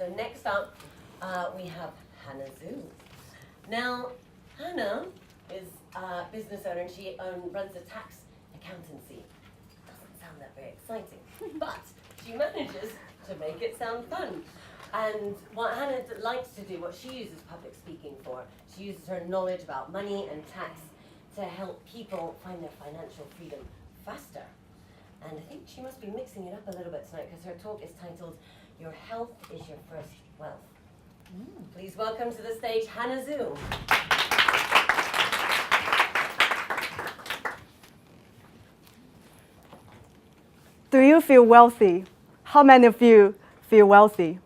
So next up, we have Hannah Zhu. Now, Hannah is a business owner and she runs a tax accountancy. Doesn't sound that very exciting, but she manages to make it sound fun. And what Hannah likes to do, what she uses public speaking for, she uses her knowledge about money and tax to help people find their financial freedom faster. And I think she must be mixing it up a little bit tonight because her talk is titled, Your Health is Your First Wealth. Please welcome to the stage Hannah Zhu. Do you feel wealthy? How many of you feel wealthy?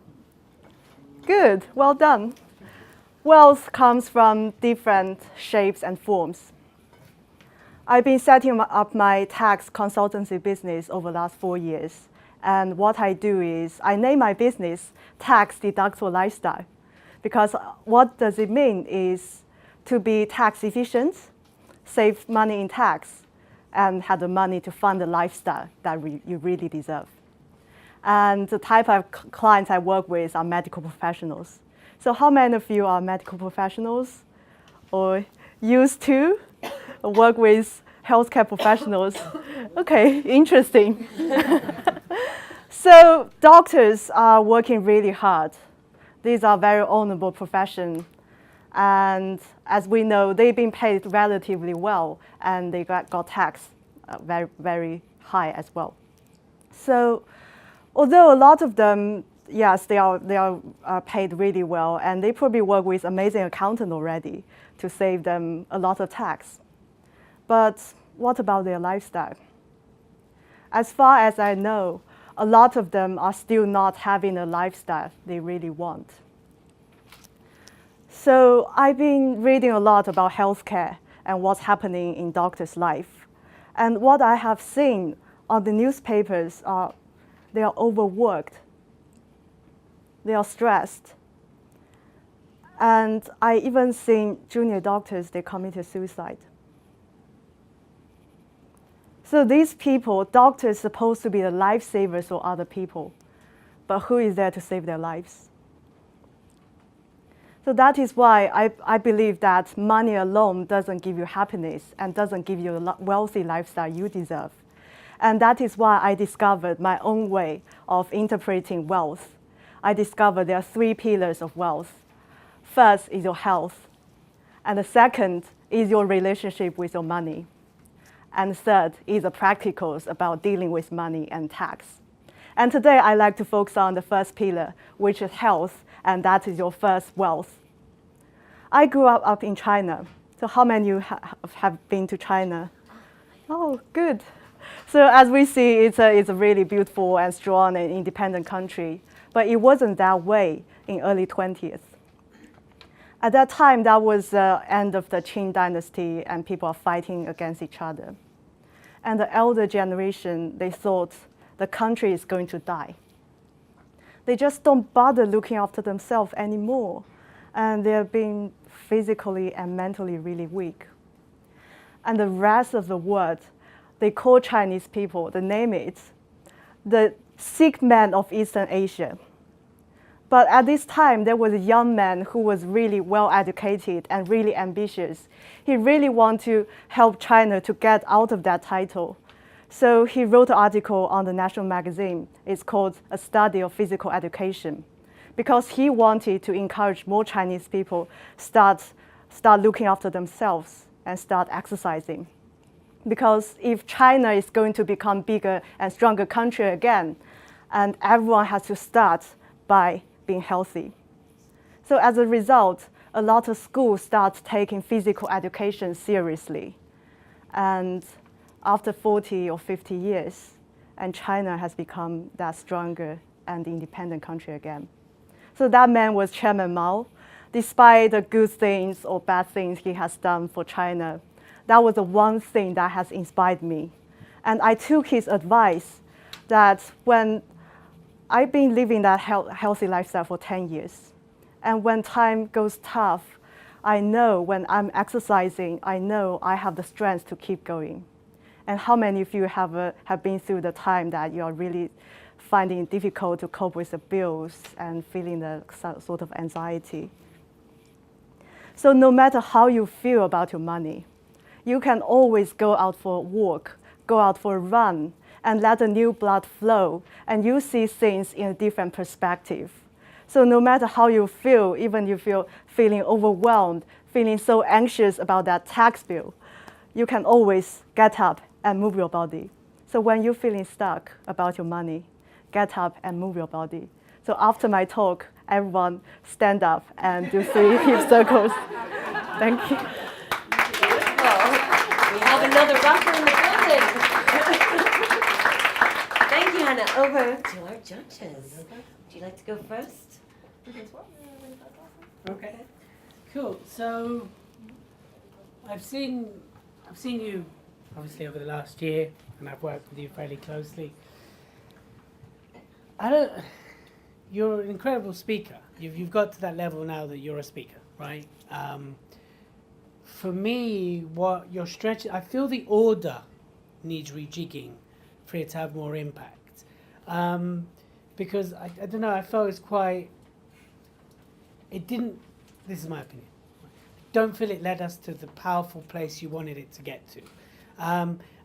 Good, well done. Wealth comes from different shapes and forms. I've been setting up my tax consultancy business over the last 4 years. And what I do is I name my business Tax Deductible Lifestyle. Because what does it mean is to be tax efficient, save money in tax, and have the money to fund the lifestyle that you really deserve. And the type of clients I work with are medical professionals. So how many of you are medical professionals or used to work with healthcare professionals? Okay, interesting. So doctors are working really hard. These are very honorable professions. And as we know, they've been paid relatively well, and they got taxed very, very high as well. So although a lot of them, yes, they are paid really well, and they probably work with amazing accountants already to save them a lot of tax. But what about their lifestyle? As far as I know, a lot of them are still not having a lifestyle they really want. So I've been reading a lot about healthcare and what's happening in doctors' life. And what I have seen on the newspapers are they are overworked, they are stressed. And I even seen junior doctors, they committed suicide. So these people, doctors, supposed to be the lifesavers for other people, but who is there to save their lives? So that is why I believe that money alone doesn't give you happiness and doesn't give you a wealthy lifestyle you deserve. And that is why I discovered my own way of interpreting wealth. I discovered there are 3 pillars of wealth. First is your health, and the second is your relationship with your money. And third is the practicals about dealing with money and tax. And today I'd like to focus on the first pillar, which is health, and that is your first wealth. I grew up in China. So how many of you have been to China? Oh, good. So as we see, it's a really beautiful and strong and independent country. But it wasn't that way in early 20th. At that time, that was the end of the Qing dynasty, and people are fighting against each other. And the elder generation, they thought the country is going to die. They just don't bother looking after themselves anymore. And they're being physically and mentally really weak. And the rest of the world, they call Chinese people, they name it, the sick man of Eastern Asia. But at this time, there was a young man who was really well educated and really ambitious. He really wanted to help China to get out of that title. So he wrote an article on the national magazine. It's called A Study of Physical Education, because he wanted to encourage more Chinese people start looking after themselves and start exercising. Because if China is going to become bigger and stronger country again, and everyone has to start by being healthy. So as a result, a lot of schools start taking physical education seriously. And after 40 or 50 years, and China has become that stronger and independent country again. So that man was Chairman Mao. Despite the good things or bad things he has done for China, that was the one thing that has inspired me. And I took his advice that when I've been living that healthy lifestyle for 10 years. And when time goes tough, I know when I'm exercising, I know I have the strength to keep going. And how many of you have been through the time that you are really finding it difficult to cope with the bills and feeling the sort of anxiety. So no matter how you feel about your money, you can always go out for a walk, go out for a run, and let the new blood flow, and you see things in a different perspective. So no matter how you feel, even if you're feeling overwhelmed, feeling so anxious about that tax bill, you can always get up and move your body. So when you're feeling stuck about your money, get up and move your body. So after my talk, everyone stand up and do 3 hip circles. Thank you. Well, we have another rocker in the building. Thank you, Hannah. Over to our judges. Would you like to go first? Okay, cool. So I've seen you obviously over the last year, and I've worked with you fairly closely. You're an incredible speaker. You've got to that level now that you're a speaker, right? For me, what you're stretching, I feel the order needs rejigging for it to have more impact. Because I don't know, I felt this is my opinion. Don't feel it led us to the powerful place you wanted it to get to.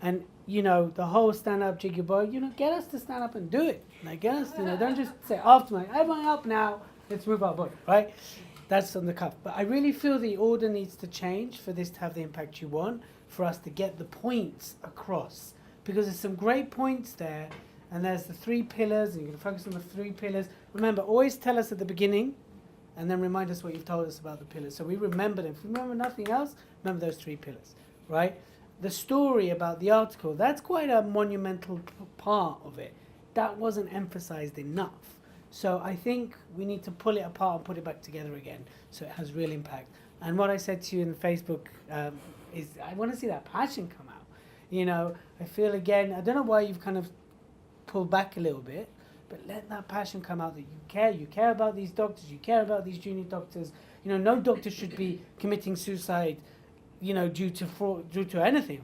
And you know, the whole stand up, jig your boy, get us to stand up and do it. Like, get us, don't just say after everyone up now, let's move our body, right? That's on the cuff. But I really feel the order needs to change for this to have the impact you want, for us to get the points across. Because there's some great points there, and there's the 3 pillars, and you're going to focus on the 3 pillars. Remember, always tell us at the beginning, and then remind us what you've told us about the pillars. So we remember them. If we remember nothing else, remember those 3 pillars, right? The story about the article, that's quite a monumental part of it. That wasn't emphasized enough. So I think we need to pull it apart and put it back together again so it has real impact. And what I said to you in Facebook is I want to see that passion come out. I feel again, I don't know why you've kind of pulled back a little bit, but let that passion come out that you care. You care about these doctors. You care about these junior doctors. No doctor should be committing suicide, due to fraud, due to anything,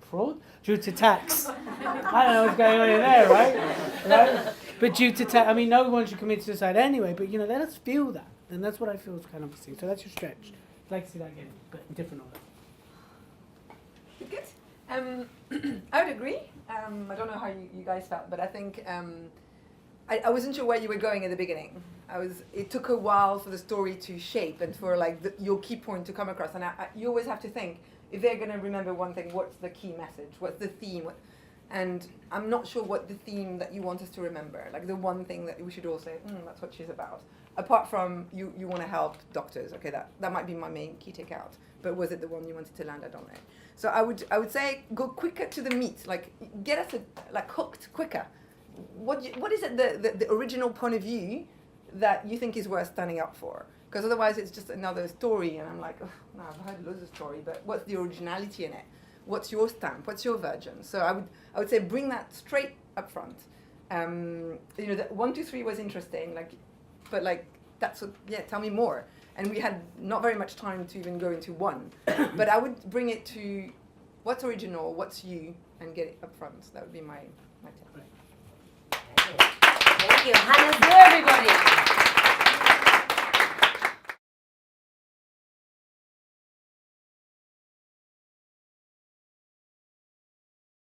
due to tax. I don't know what's going on in there, right? But due to tax, no one should commit suicide anyway. But let us feel that, and that's what I feel is kind of seeing. So that's your stretch. I'd like to see that again, but in different order. Good. I would agree. I don't know how you guys felt, but I think I wasn't sure where you were going at the beginning. It took a while for the story to shape and for your key point to come across. And you always have to think, if they're going to remember one thing, what's the key message? What's the theme? And I'm not sure what the theme that you want us to remember. Like the one thing that we should all say, that's what she's about. Apart from you want to help doctors. Okay, that might be my main key takeout. But was it the one you wanted to land? I don't know. So I would say go quicker to the meat. Like get us hooked quicker. What is it the original point of view that you think is worth standing up for? Because otherwise it's just another story, and I'm like, oh, no, I've heard loads of story, but what's the originality in it? What's your stamp? What's your version? So I would say bring that straight up front. The 1, 2, 3 was interesting, but that's what, tell me more. And we had not very much time to even go into 1, but I would bring it to what's original, what's you, and get it up front. So that would be my tip. Thank you. Hannah's here, everybody.